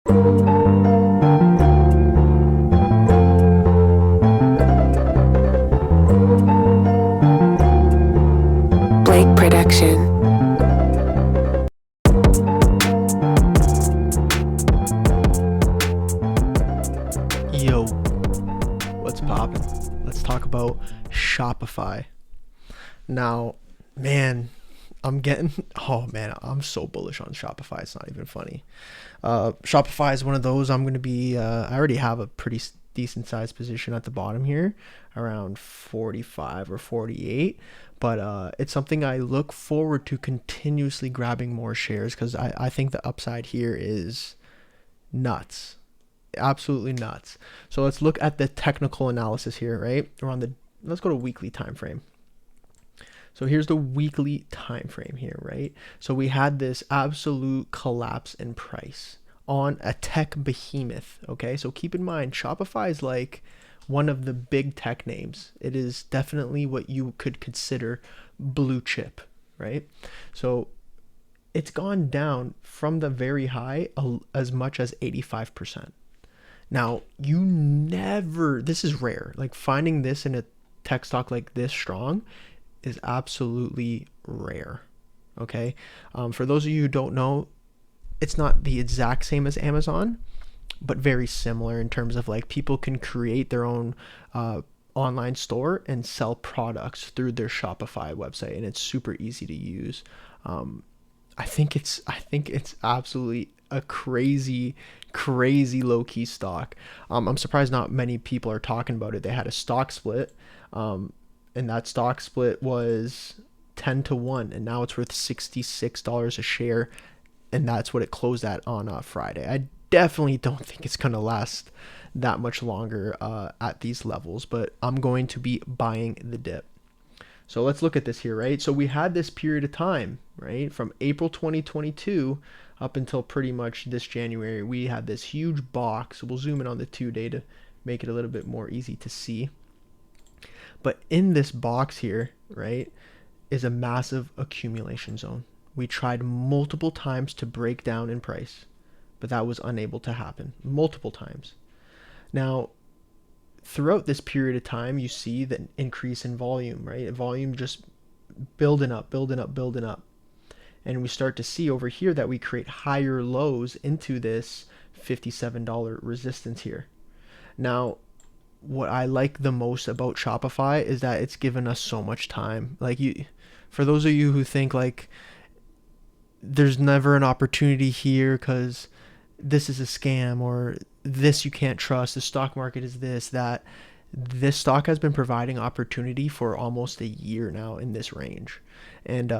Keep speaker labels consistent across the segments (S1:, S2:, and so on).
S1: Blake Production.
S2: Yo, what's poppin'? Let's talk about Shopify. Now, man, I'm so bullish on Shopify. It's not even funny. Shopify is one of those I'm going to be, I already have a pretty decent sized position at the bottom here, around 45 or 48. But it's something I look forward to continuously grabbing more shares because I think the upside here is nuts. Absolutely nuts. So let's look at the technical analysis here, right? Let's go to weekly time frame. So here's the weekly time frame here, right? So we had this absolute collapse in price on a tech behemoth, okay? So keep in mind, Shopify is like one of the big tech names. It is definitely what you could consider blue chip, right? So it's gone down from the very high as much as 85%. Now, this is rare. Like finding this in a tech stock like this strong is absolutely rare. Okay. For those of you who don't know, it's not the exact same as Amazon, but very similar in terms of like people can create their own online store and sell products through their Shopify website, and it's super easy to use. I think it's absolutely a crazy low key stock. I'm surprised not many people are talking about it. They had a stock split, and that stock split was 10-1, and now it's worth $66 a share, and that's what it closed at on Friday. I definitely don't think it's gonna last that much longer at these levels, but I'm going to be buying the dip. So let's look at this here, right? So we had this period of time, right? From April 2022 up until pretty much this January, we had this huge box. We'll zoom in on the 2-day to make it a little bit more easy to see. But in this box here, right, is a massive accumulation zone. We tried multiple times to break down in price, but that was unable to happen multiple times. Now, throughout this period of time, you see the increase in volume, right? Volume just building up. And we start to see over here that we create higher lows into this $57 resistance here. Now, what I like the most about Shopify is that it's given us so much time. For those of you who think like there's never an opportunity here because this is a scam or this you can't trust, the stock market is this stock has been providing opportunity for almost a year now in this range. And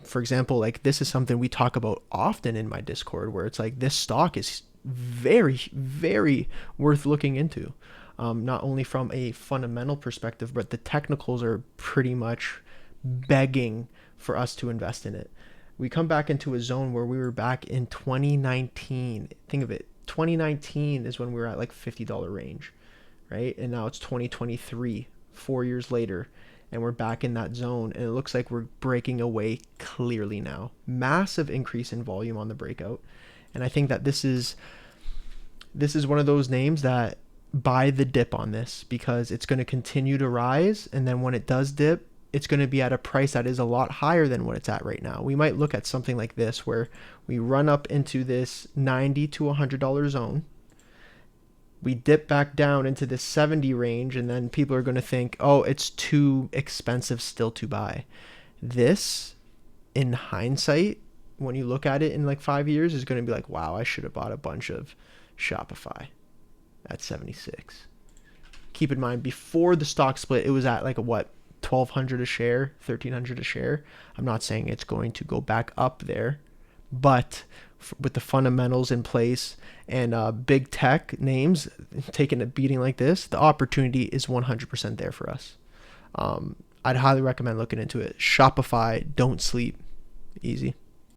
S2: for example, like this is something we talk about often in my Discord, where it's like this stock is very, very worth looking into. Not only from a fundamental perspective, but the technicals are pretty much begging for us to invest in it. We come back into a zone where we were back in 2019. Think of it. 2019 is when we were at like $50 range, right? And now it's 2023, 4 years later, and we're back in that zone. And it looks like we're breaking away clearly now. Massive increase in volume on the breakout. And I think that this is one of those names that buy the dip on this, because it's going to continue to rise. And then when it does dip, it's going to be at a price that is a lot higher than what it's at right now. We might look at something like this, where we run up into this $90 to $100 zone. We dip back down into this 70 range, and then people are going to think, oh, it's too expensive still to buy. This, in hindsight, when you look at it in like 5 years, is going to be like, wow, I should have bought a bunch of Shopify at 76. Keep in mind, before the stock split, it was at like a what? $1,200 a share, $1,300 a share. I'm not saying it's going to go back up there, but with the fundamentals in place and big tech names taking a beating like this, the opportunity is 100% there for us. I'd highly recommend looking into it. Shopify, don't sleep. Easy.